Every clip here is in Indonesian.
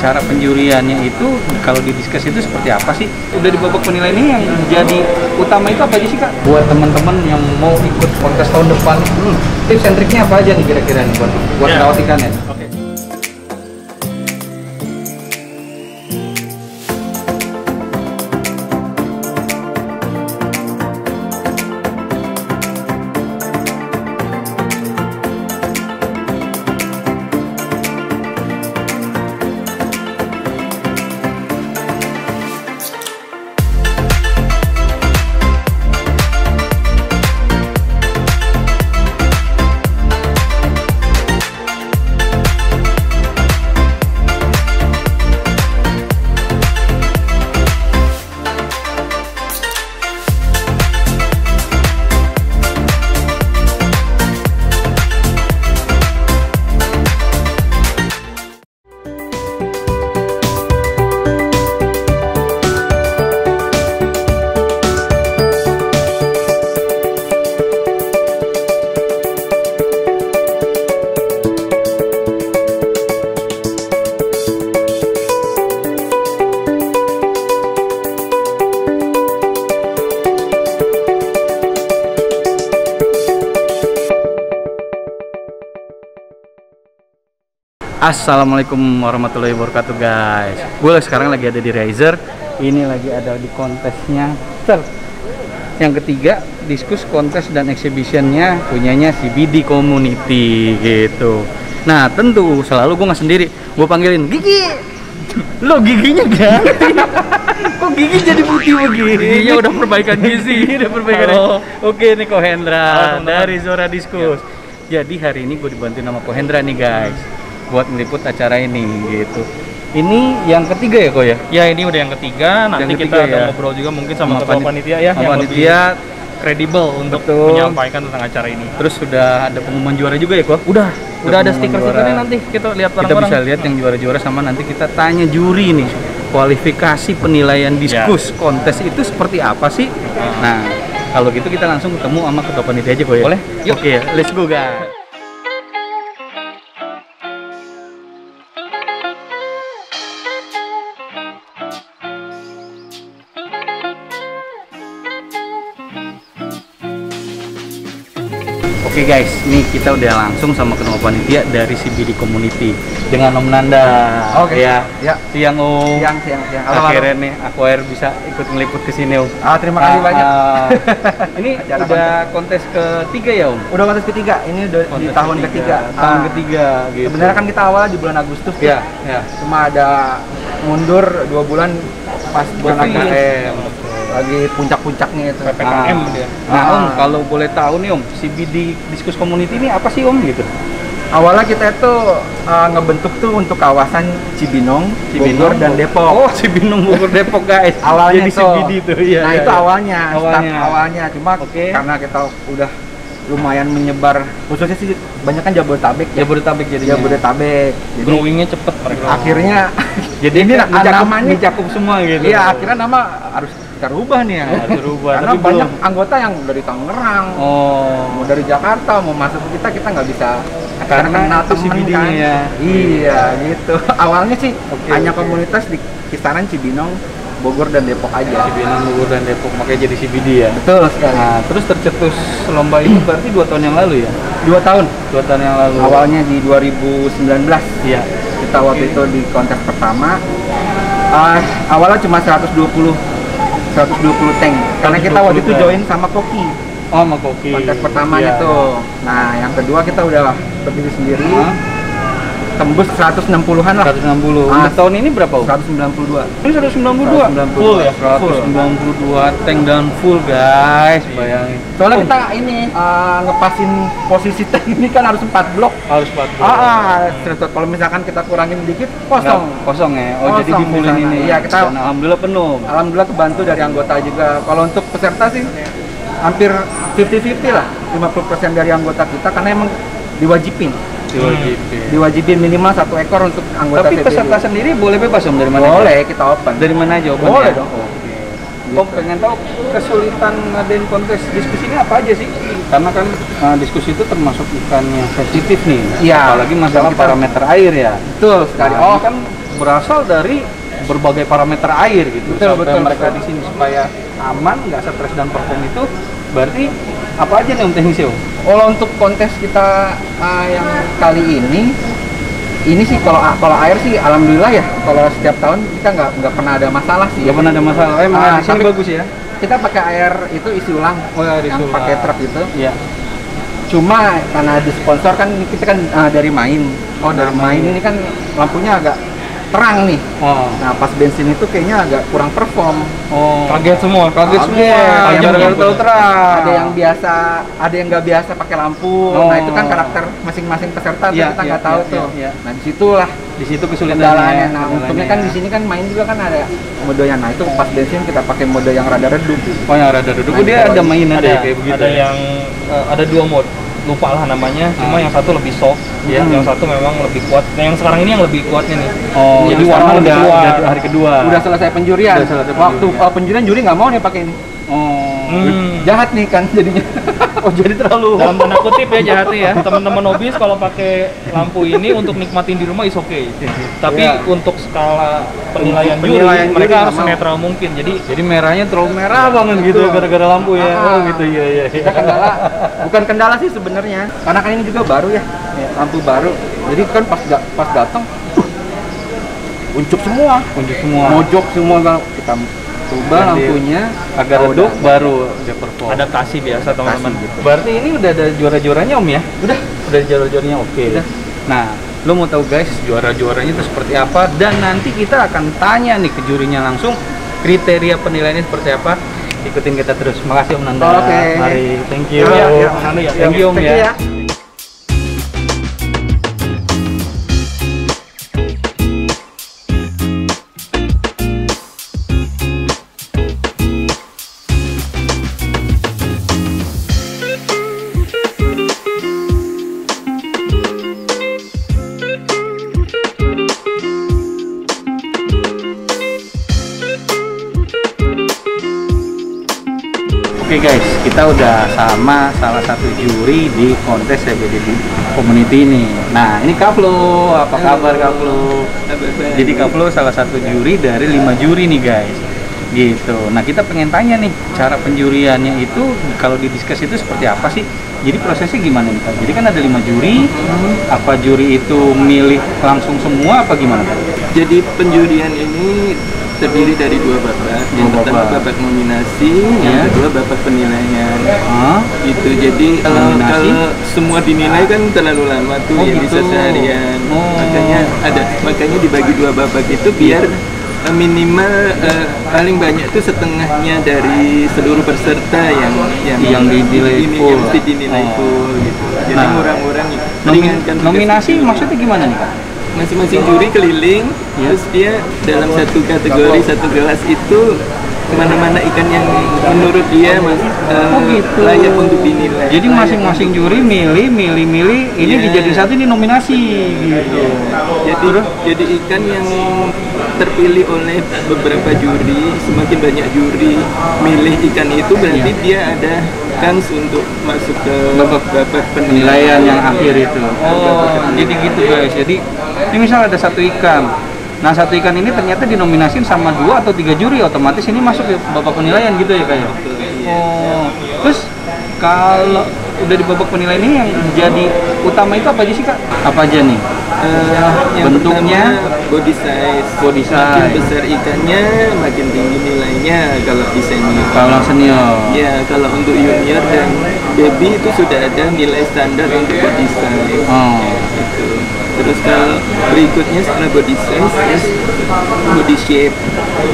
Cara penjuriannya itu kalau didiskus itu seperti apa sih? Udah di babak penilaian ini yang jadi utama itu apa aja sih Kak? Buat teman-teman yang mau ikut kontes tahun depan, tips and triknya apa aja nih kira-kira nih buat merawat ikannya? Oke. Assalamualaikum warahmatullahi wabarakatuh guys. Gue sekarang lagi ada di Riser. Ini lagi ada di kontesnya yang ketiga, diskus kontes dan exhibitionnya punyanya CBD Community gitu. Nah tentu selalu gue nggak sendiri, gue panggilin Gigi. Lo giginya ganti. Kok gigi jadi putih begini? Giginya udah perbaikan gizi. Udah perbaikan. Oke nih Ko Hendra dari Zora Diskus. Jadi hari ini gue dibantu sama Ko Hendra nih guys, buat meliput acara ini gitu. Ini yang ketiga ya Ko ya? Ya ini udah yang ketiga. Nanti yang ketiga, kita ada ngobrol juga mungkin sama ketua panitia ya, yang panitia kredibel untuk menyampaikan tentang acara ini. Terus sudah ada pengumuman juara juga ya Ko? Udah ada stiker-stikernya, nanti kita lihat bareng-bareng. Kita bisa lihat yang juara-juara, sama nanti kita tanya juri nih kualifikasi penilaian diskus kontes itu seperti apa sih? Nah kalau gitu kita langsung ketemu sama ketua panitia aja Ko ya? Boleh? Yuk. Oke, let's go guys. Oke guys, nih kita udah langsung sama ketua panitia dari CBD Community dengan Om Nanda. Oke ya. Siang Om. Siang. Akhirnya nih aku bisa ikut ngeliput ke sini Om. Terima kasih banyak. Ini udah kontes ketiga ya Om? Udah kontes ketiga. Ini udah kontes di tahun ketiga. Tahun ketiga gitu. Sebenarnya kan kita awal di bulan Agustus ya. Cuma ada mundur 2 bulan pas bulan Agustus. Lagi puncak-puncaknya itu PPKM dia. Nah Om, kalau boleh tahu nih Om, CBD Diskus Community ini apa sih Om gitu? Awalnya kita itu ngebentuk tuh untuk kawasan Cibinong, Bogor dan Depok. Oh, Cibinong, Bogor, Depok guys. Awalnya jadi CBD tuh ya. Nah itu awalnya. Cuma karena kita udah lumayan menyebar, khususnya sih banyak kan Jabodetabek. Jabodetabek jadinya. Jabodetabek. Jadi growingnya cepet mereka. Akhirnya jadi ini mencakup semua gitu. Iya, akhirnya nama harus kita rubah nih ya. Karena tapi banyak anggota yang dari Tangerang, mau dari Jakarta, mau masuk ke kita nggak bisa karena kenal temen kan. Iya gitu. Awalnya sih hanya komunitas di kisaran Cibinong, Bogor dan Depok aja. Cibinong, Bogor dan Depok, makanya jadi CBD ya. Betul sekali. Nah, terus tercetus lomba ini berarti 2 tahun yang lalu ya? 2 tahun. 2 tahun yang lalu. Awalnya di 2019. Iya. Kita waktu itu di kontes pertama. Awalnya cuma 120 tank. Karena kita waktu itu join sama Koki. Oh, sama Koki. Kontes pertamanya tuh. Nah, yang kedua kita udah berdiri sendiri. Tembus 160-an lah. 160. Untuk tahun ini berapa? 192. Ini 192. Full ya? 192 tank dan full guys. Bayangin. Soalnya kita ini ngepasin posisi tank ini kan harus 4 blok. Harus 4 blok. Kalau misalkan kita kurangin dikit kosong. Kosong ya. Oh, jadi di fullin ini. Iya, kita alhamdulillah penuh. Alhamdulillah kebantu dari anggota juga. Kalau untuk peserta sih hampir 50-50 lah. 50% dari anggota kita karena emang diwajibin minimal 1 ekor untuk anggota. Tapi peserta sendiri boleh bebas Om dari mana? Boleh, kita open. Dari mana aja open? Boleh dong. Om pengen tahu kesulitan ngadain kontes diskusi ini apa aja sih? Karena kan diskusi itu termasuk ikan yang sensitif nih. Iya. Apalagi masalah parameter air ya. Betul sekali. Kan berasal dari berbagai parameter air gitu. Betul, Sampai betul, mereka betul. di sini supaya aman, nggak stres dan perform itu berarti apa aja nih Om teknisi Om? Kalau untuk kontes kita yang kali ini sih kalau air sih alhamdulillah ya, kalau setiap tahun kita nggak pernah ada masalah sih. Nggak pernah ada masalah. Emang di sini tapi bagus ya. Kita pakai air itu isi ulang, yang pakai truk itu. Iya. Cuma karena di sponsor kan kita kan dari main. Dari main ini kan lampunya agak terang nih. Oh. Nah pas bensin itu kayaknya agak kurang perform. Oh. Kaget semua. Ada yang terlalu terang. Ada yang biasa, ada yang nggak biasa pakai lampu. Oh. Nah itu kan karakter masing-masing peserta tuh, Iya, kita iya, nggak tahu iya, tuh. iya. Nah disitulah Di situ kesulitannya. kendalanya. Nah untungnya kan di sini kan main juga kan ada modenya. Nah itu pas bensin kita pakai mode yang rada redup. Oh yang rada duduk. Nah, Dia ada mainan Ada deh kayak begitu. Ada yang ada 2 mode. Lupa lah namanya, cuma yang satu lebih soft, Iya. yang satu memang lebih kuat. Nah, yang sekarang ini yang lebih kuatnya nih. Oh, Yang jadi warna sekarang udah lebih keluar. hari kedua. Udah selesai penjurian. Udah selesai Waktu penjurian. penjurian juri nggak mau nih pakai ini. Oh. Jahat nih kan jadinya. Oh jadi terlalu. Dalam tanda kutip ya jahatnya ya, teman-teman hobis kalau pakai lampu ini untuk nikmatin di rumah is okay. Tapi Iya. untuk skala penilaian Untuk juri, penilaian juri mereka nggak harus mau. netral mungkin. Jadi merahnya terlalu merah banget gitu Betul. gara-gara lampu ya. Ah. Oh gitu iya iya. Kita kendala, bukan kendala sih sebenarnya. Karena kan ini juga baru ya, lampu baru. Jadi kan pas datang, unjuk semua, mojok semua kalau kita coba Ganti lampunya Agak redup baru dia perform. adaptasi biasa teman-teman. gitu. Berarti ini udah ada juara-juaranya Om ya? Udah. Udah ada juara-juaranya oke. Udah. Nah, lo mau tahu guys juara-juaranya itu seperti apa dan nanti kita akan tanya nih ke jurinya langsung kriteria penilaiannya seperti apa. Ikutin kita terus. Makasih Om Nanda. Oke. Mari, thank you. Iya, iya. Om Nanda ya. Thank you Om Thank you ya. ya. Oke guys, kita udah sama salah satu juri di kontes CBD Community ini. Nah, ini Kaplo, apa kabar Kaplo? Jadi Kaplo salah satu juri dari 5 juri nih guys. Gitu. Nah, kita pengen tanya nih, cara penjuriannya itu kalau didiskus itu seperti apa sih? Jadi prosesnya gimana nih Kak? Jadi kan ada 5 juri, apa juri itu milih langsung semua apa gimana Kak? Jadi penjurian ini terdiri dari 2 babak. Yang Dua pertama babak. babak nominasi, Ya. yang kedua babak penilaian. Hah? Gitu. Jadi kalau Nominasi? semua dinilai kan terlalu lama tuh, Oh, yang gitu. bisa seharian. Oh. Makanya dibagi 2 babak itu biar minimal paling banyak itu setengahnya dari seluruh peserta Yang dinilai ini full. yang mesti dinilai Oh. full gitu. Jadi Nah, ngurang-ngurang ringankan tugas Nominasi juri. maksudnya gimana nih Kak? Masing-masing juri keliling, Ya. terus dia dalam satu kategori, satu gelas itu kemana-mana ikan yang menurut dia gitu. layak untuk dinilai. Jadi Layak masing-masing untuk- juri milih, ini Iya. dijadiin satu ini nominasi gitu. Jadi ikan yang terpilih oleh beberapa juri, semakin banyak juri milih ikan itu berarti Iya. dia ada kans untuk masuk ke babak Penilaian yang akhir itu. Oh, jadi gitu guys. Jadi ini misal ada satu ikan. Nah, satu ikan ini ternyata dinominasin sama 2 atau 3 juri, otomatis ini masuk ke babak penilaian gitu ya kayak. Oh. Terus kalau udah di babak penilaian ini yang jadi utama itu apa aja sih Kak? Apa aja nih? yang Bentuknya? pertama body size. Body Makin size. besar ikannya, makin tinggi nilainya kalau di senior. Kalau senior. Ya, kalau untuk junior dan baby itu sudah ada nilai standar untuk body size. Oh. Gitu. Terus kalau berikutnya setelah body size, terus body shape.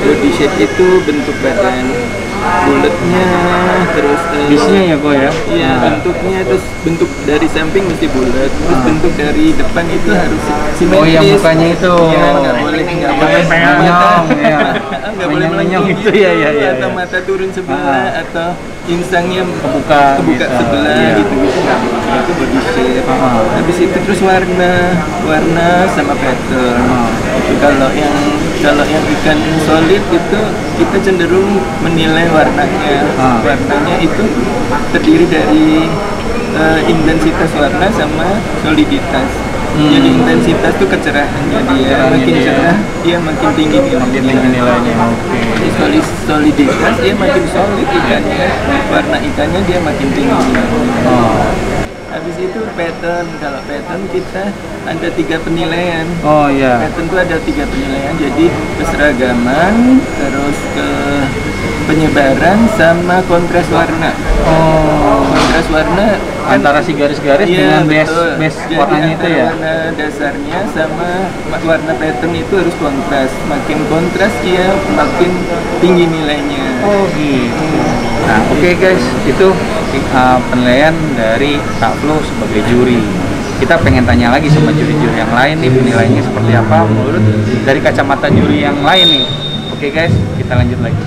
Body shape itu bentuk badan, bulatnya, terus Bisnya ya kok ya? iya, Nah. bentuknya, terus bentuk dari samping mesti bulat, terus bentuk dari depan itu harus simetris. Oh, yang mukanya itu. Iya, nggak boleh menyong, ya. nggak boleh Menyong melengking itu ya, ya, ya, atau ya. mata turun sebelah atau insangnya Kebuka gitu. sebelah Iya. gitu nggak boleh. Itu body shape. Ah. Habis itu terus warna sama pattern. Itu kalau yang ikan solid itu kita cenderung menilai warnanya. Ah. Warnanya itu terdiri dari intensitas warna sama soliditas. Jadi intensitas tuh kecerahannya dia makin cerah, dia makin tinggi nilainya. Oke. Soliditas dia makin solid ikannya, warna ikannya dia makin tinggi. Habis itu pattern, kalau pattern kita ada 3 penilaian. Oh iya. Pattern itu ada 3 penilaian, jadi keseragaman, terus ke penyebaran sama kontras warna. Kontras warna Antara si garis-garis dengan base warnanya itu ya. Warna dasarnya sama warna pattern itu harus kontras. Makin kontras dia makin tinggi nilainya. Oh gitu. Nah, oke guys, itu penilaian dari Kak Flo sebagai juri. Kita pengen tanya lagi sama juri-juri yang lain nih, penilaiannya seperti apa menurut dari kacamata juri yang lain nih. Oke guys, kita lanjut lagi.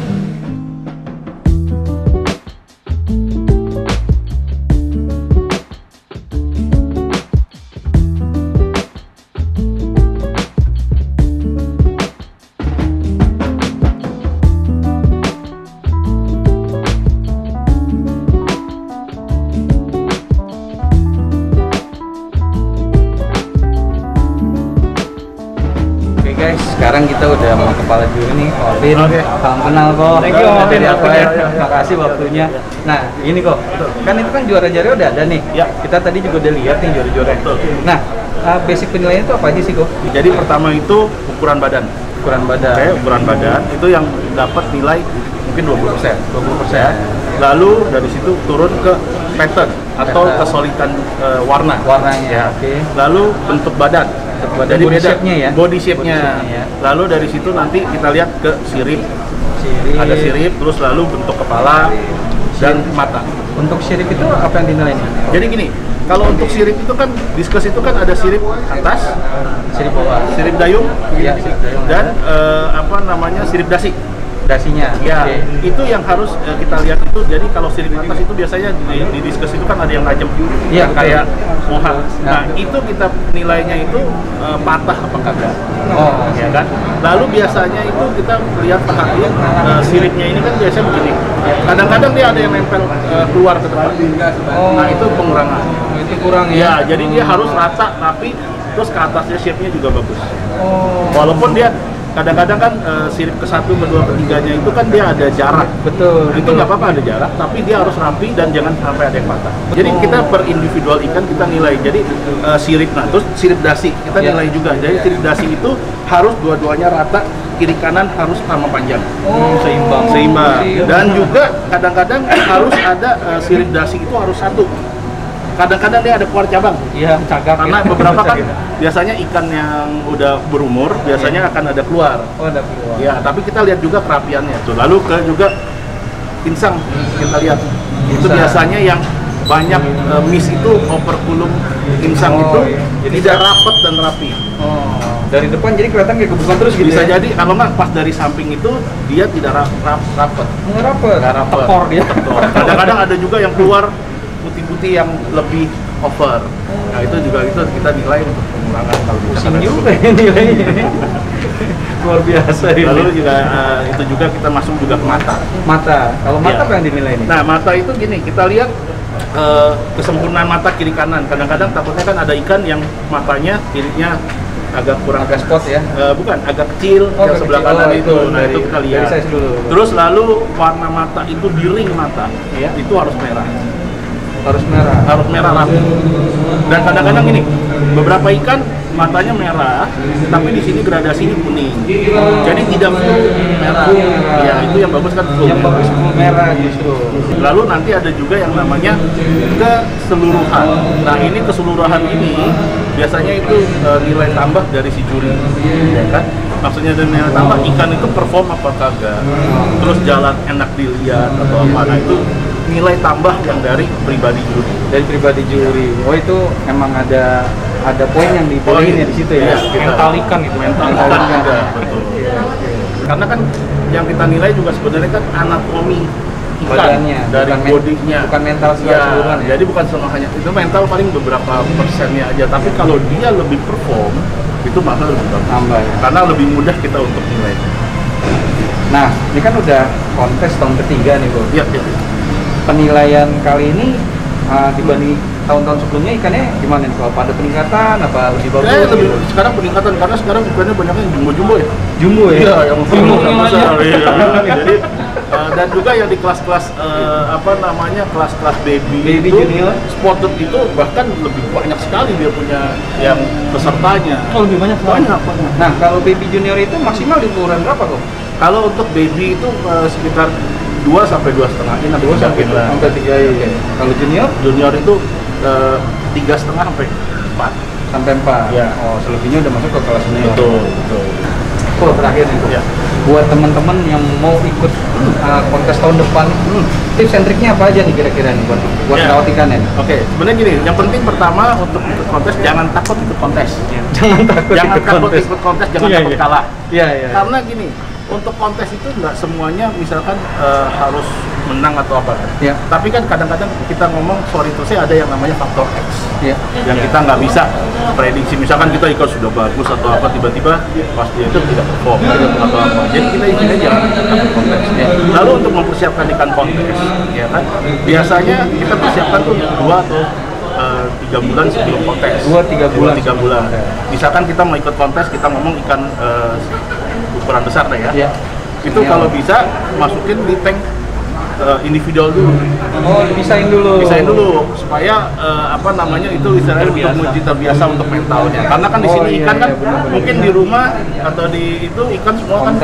Guys, sekarang kita udah sama kepala juri nih, Alvin. Salam kenal kok. Thank you, Alvin. Makasih waktunya. Nah, ini kok, kan itu kan juara-juara udah ada nih. Ya. Kita tadi juga udah lihat nih juara-juara. Nah, basic penilaian itu apa aja sih kok? Jadi pertama itu ukuran badan. Ukuran badan. Oke, ukuran badan itu yang dapat nilai mungkin 20%. 20%. Lalu dari situ turun ke pattern atau Pattern. kesolidan warna. Warnanya. Ya. Oke. Lalu bentuk badan. Jadi body beda shape-nya ya. body shape-nya. Body shape-nya ya. Lalu dari situ nanti kita lihat ke sirip. Ada sirip, terus lalu bentuk kepala dan mata. Untuk sirip itu apa yang dinilai nih? Jadi gini, kalau untuk sirip itu kan diskus itu kan ada sirip atas, Sirip bawah. sirip dayung, Iya, sirip dayung. dan sirip dasi. dasinya. Ya, Oke. itu yang harus kita lihat itu. Jadi kalau sirip atas itu biasanya di diskus itu kan ada yang tajam, Iya, betul. kayak mohak. Nah, itu kita nilainya itu patah apa kagak. Oh, Ya kan. Lalu biasanya itu kita lihat perhatiin siripnya ini kan biasanya begini. Kadang-kadang dia ada yang nempel keluar ke depan. Nah, itu pengurangan. itu kurang ya. Ya, jadi dia harus rata, rapi, terus ke atasnya shape-nya juga bagus. Oh, Walaupun dia kadang-kadang kan sirip ke-1, ke-2, ke-3-nya itu kan dia ada jarak. betul. Itu nggak apa-apa ada jarak, tapi dia harus rapi dan jangan sampai ada yang patah. Jadi kita per individual ikan kita nilai. Jadi sirip, nah terus sirip dasi kita Ya. nilai juga. Jadi sirip dasi itu harus dua-duanya rata, kiri kanan harus sama panjang. Seimbang. Seimbang. Dan juga kadang-kadang harus ada sirip dasi itu harus satu. Kadang-kadang dia ada keluar cabang. Iya, cagak. Karena ya. beberapa kan biasanya ikan yang udah berumur biasanya akan ada keluar. Oh, ada keluar. Ya, tapi kita lihat juga kerapiannya. Tuh, lalu ke juga insang kita lihat. Itu Insang. biasanya yang banyak miss itu operculum insang Oh, itu iya. Jadi tidak rapat dan rapi. Oh, dari depan jadi kelihatan kayak kebukan terus gitu. Bisa ya? jadi kalau nggak pas dari samping itu dia tidak rapat. Nggak rapet. Nggak rapet. Tekor dia. Kadang-kadang ada juga yang keluar putih-putih yang lebih over. Nah, itu juga itu kita nilai untuk pengurangan kalau Pusing misalkan ada juga ya nilainya. Luar biasa ini. Lalu juga itu juga kita masuk juga ke mata. Mata. Kalau mata Iya. apa yang dinilai nih? Nah, mata itu gini, kita lihat kesempurnaan mata kiri kanan. Kadang-kadang takutnya kan ada ikan yang matanya kirinya agak kurang Agak spot ya. bukan, agak kecil Oh, yang agak sebelah kecil. kanan Oh, itu. Nah, dari- itu kita dari lihat. size dulu. Terus lalu warna mata itu di ring mata. Iya. Itu harus merah. Harus merah. Harus merah rapi. Dan kadang-kadang ini beberapa ikan matanya merah, tapi di sini gradasinya kuning. Jadi tidak full merah. Ya, itu yang bagus kan full. Yang bagus merah justru. Lalu nanti ada juga yang namanya keseluruhan. Nah, ini keseluruhan ini biasanya itu nilai tambah dari si juri, ya kan? Maksudnya dari nilai tambah ikan itu perform apa kagak, terus jalan enak dilihat atau apa. Nah, itu nilai tambah yang dari pribadi juri. Dari pribadi juri. Oh, itu emang ada poin yang dipoin ya di situ ya. Iya, kita- Mental ikan gitu. mental Mental ikan ikan. juga, betul. Karena kan yang kita nilai juga sebenarnya kan anatomi ikan Badannya, dari bukan bodinya, bukan mental secara keseluruhan ya. Jadi bukan semua hanya itu mental paling beberapa persennya aja. Tapi kalau dia lebih perform itu malah lebih bagus. Tambah ya. Karena lebih mudah kita untuk nilai. Nah, ini kan udah kontes tahun ketiga nih, Bro. Iya, iya. Penilaian kali ini dibanding tahun-tahun sebelumnya ikannya gimana nih? Kalau pada peningkatan apa lebih bagus? Lebih, sekarang peningkatan karena sekarang ikannya banyaknya jumbo-jumbo ya. Jumbo ya? Iya, yang besar. Iya. Jadi dan juga yang di kelas-kelas kelas-kelas baby itu, junior, spotted itu bahkan lebih banyak sekali dia punya yang pesertanya. Oh, lebih banyak. Banyak. Nah, kalau baby junior itu maksimal di ukuran berapa kok? Kalau untuk baby itu sekitar 2 sampai 2,5 in atau 3 in lah. Sampai 3 in. Kalau junior itu 3,5 sampai 4. Sampai 4. Ya. Oh, selebihnya udah masuk ke kelas senior. Betul. Oh, terakhir nih. Ya. Buat teman-teman yang mau ikut kontes tahun depan, tips and triknya apa aja nih kira-kira nih buat merawat ikannya? Oke, sebenarnya gini, yang penting pertama untuk ikut kontes jangan takut ikut kontes. Jangan takut ikut kontes, jangan takut kalah. Iya. Karena gini, untuk kontes itu nggak semuanya misalkan harus menang atau apa kan. Ya. Tapi kan kadang-kadang kita ngomong sorry to say ada yang namanya faktor X. Ya. Yang kita nggak bisa prediksi. Misalkan kita ikan sudah bagus atau apa tiba-tiba pas dia itu tidak perform atau apa. Jadi kita izinnya jangan ikut kontes. Ya. Lalu untuk mempersiapkan ikan kontes, ya kan. Biasanya kita persiapkan tuh 2 atau 3 bulan sebelum kontes. 2-3 bulan. Misalkan kita mau ikut kontes, kita ngomong ikan ukuran besar deh ya. Itu kalau bisa masukin di tank individual dulu. Oh, dipisahin dulu supaya itu istilahnya untuk menguji terbiasa untuk mentalnya. Karena kan di sini ikan kan mungkin di rumah atau di itu ikan semua kan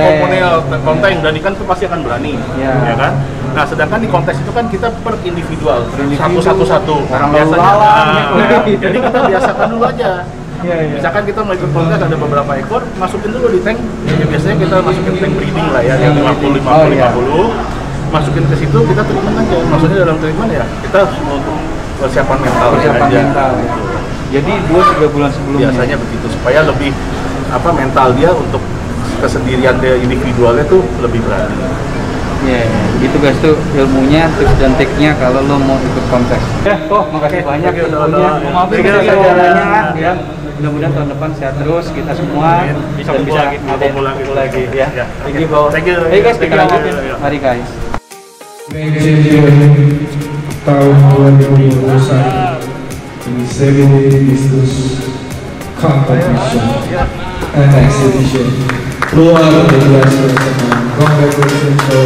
konten dan ikan itu pasti akan berani, ya kan. Nah, sedangkan di kontes itu kan kita per individual, satu-satu. Nah, biasanya, jadi kita biasakan dulu aja. Misalkan kita mau ikut kontes ada beberapa ekor, masukin dulu di tank. Ya, biasanya kita masukin tank breeding lah ya, yang 50-50. Masukin ke situ kita treatment aja. Maksudnya dalam treatment ya kita untuk persiapan mental aja. Jadi 2-3 bulan sebelumnya. Biasanya begitu supaya lebih mental dia untuk kesendirian dia individualnya tuh lebih berani. Ya, gitu guys tuh ilmunya, tips dan triknya kalau lo mau ikut kontes. Makasih banyak ilmunya. Maafin kesejalannya ya. Mudah-mudahan tahun depan sehat terus kita semua bisa kumpul lagi ya. Thank you. Hey guys, kita lanjutin. Mari guys. Tahun 2021 ini 7 Discus Competition and Exhibition luar biasa teman. Congratulations for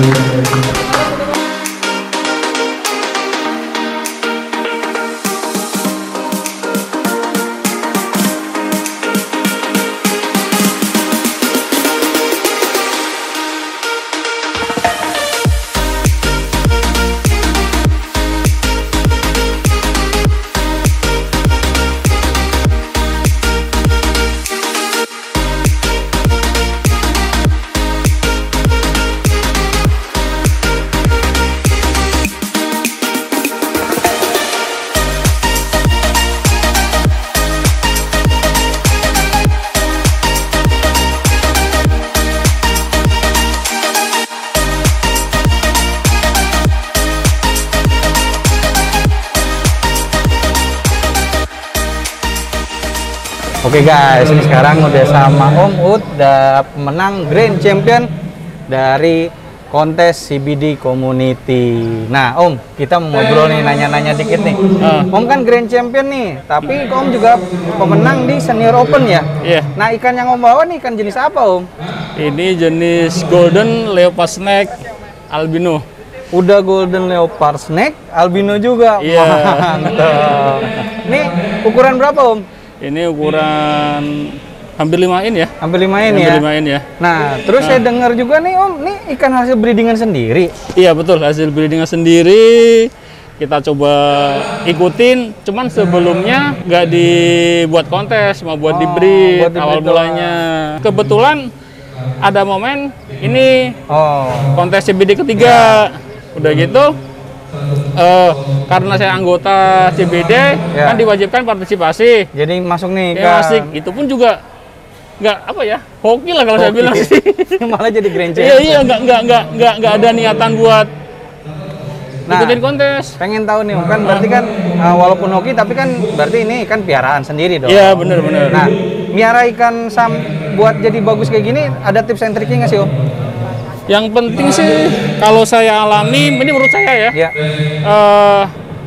Oke guys, ini sekarang udah sama Om Ud, udah pemenang Grand Champion dari kontes CBD Community. Nah Om, kita mau ngobrol nih, nanya-nanya dikit nih. Om kan Grand Champion nih, tapi Om juga pemenang di Senior Open ya? Iya. Nah ikan yang Om bawa nih ikan jenis apa Om? Ini jenis Golden Leopard Snake Albino. Udah Golden Leopard Snake Albino juga? Iya. Mantap. Nih ukuran berapa Om? Ini ukuran hampir 5 in ya. Hampir 5 in ya? Hampir 5 in ya. Nah, terus saya dengar juga nih Om, nih ikan hasil breedingan sendiri. Iya betul, hasil breedingan sendiri. Kita coba ikutin, cuman sebelumnya nggak dibuat kontes, mau buat di breed awal mulanya. Kebetulan ada momen ini kontes CBD ketiga. Udah gitu, karena saya anggota CBD kan diwajibkan partisipasi. Jadi masuk nih masuk. Itu pun juga nggak hoki lah kalau saya bilang sih. Malah jadi Grand Champion. Iya nggak ada niatan buat ikutin kontes. Pengen tahu nih kan berarti kan walaupun hoki tapi kan berarti ini kan piaraan sendiri dong. Iya benar. Nah miara ikan sam buat jadi bagus kayak gini ada tips and triknya nggak sih Om? Yang penting sih kalau saya alami, ini menurut saya ya,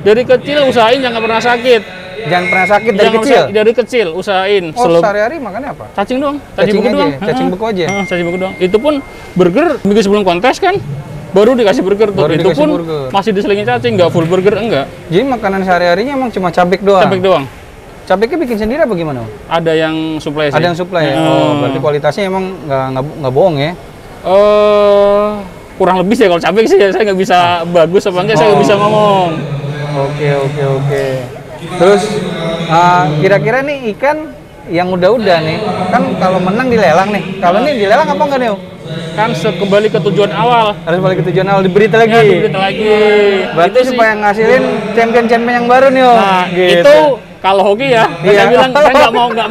Dari kecil usahain jangan pernah sakit. Jangan pernah sakit dari Jangan kecil. dari kecil usahain. Oh, sehari-hari makannya apa? Cacing doang, cacing beku aja, doang. cacing beku aja. Cacing beku doang. Itu pun burger minggu sebelum kontes kan baru dikasih burger tuh. Baru Itu dikasih pun burger. masih diselingin cacing, nggak full burger enggak. Jadi makanan sehari-harinya emang cuma cabik doang. Cabik doang. Cabiknya bikin sendiri apa gimana? Ada yang supply sih. Ada yang supply ya? Oh, berarti kualitasnya emang nggak bohong ya? Kurang lebih sih kalau cabik sih saya nggak bisa bagus apa enggak, saya nggak bisa ngomong. Oke. Terus kira-kira nih ikan yang udah-udah nih, kan kalau menang dilelang nih. Kalau ini dilelang apa enggak nih? Kan kembali ke tujuan awal. Harus balik ke tujuan awal, diberita lagi. Ya, diberita lagi. Berarti Itu supaya ngasilin champion-champion yang baru nih, Om. Nah, Gitu. itu kalau hoki ya, Iya. saya bilang saya nggak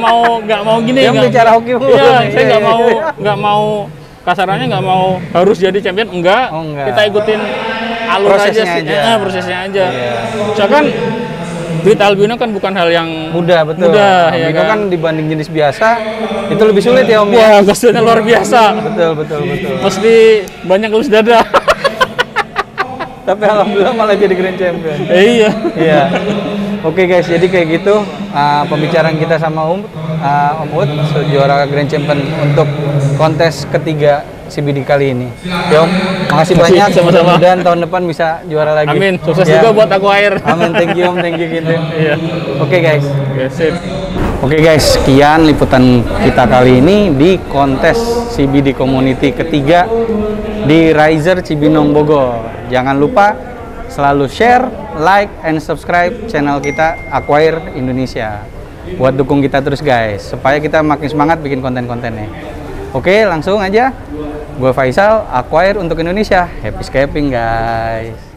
mau gini. Yang nggak- bicara hoki mulu. Iya, saya Iya. nggak mau kasarannya nggak mau harus jadi champion, enggak. Oh, enggak. Kita ikutin alur Prosesnya aja sih. aja. Prosesnya aja. Iya. Misalkan breed albino kan bukan hal yang Mudah, betul. mudah, ya Albino kan? kan dibanding jenis biasa itu lebih sulit ya, Om ya. Wah, kosnya luar biasa. Betul. Mesti banyak lulus dada. Tapi alhamdulillah malah jadi grand champion. Iya. Iya. Oke guys, jadi kayak gitu pembicaraan kita sama Om Ud, juara Grand Champion untuk kontes ketiga CBD kali ini. Ya Om, makasih banyak. Sama-sama. Mudah-mudahan tahun depan bisa juara lagi. Amin. Sukses Ya. juga buat aku air. Amin, thank you Om, thank you gitu. Iya. Oke guys. Oke, sip. Oke guys, sekian liputan kita kali ini di kontes CBD Community ketiga di Riser Cibinong Bogor. Jangan lupa selalu share, like, and subscribe channel kita Acquire Indonesia. Buat dukung kita terus guys, supaya kita makin semangat bikin konten-kontennya. Oke, langsung aja. Gue Faisal, Acquire untuk Indonesia. Happy scaping guys.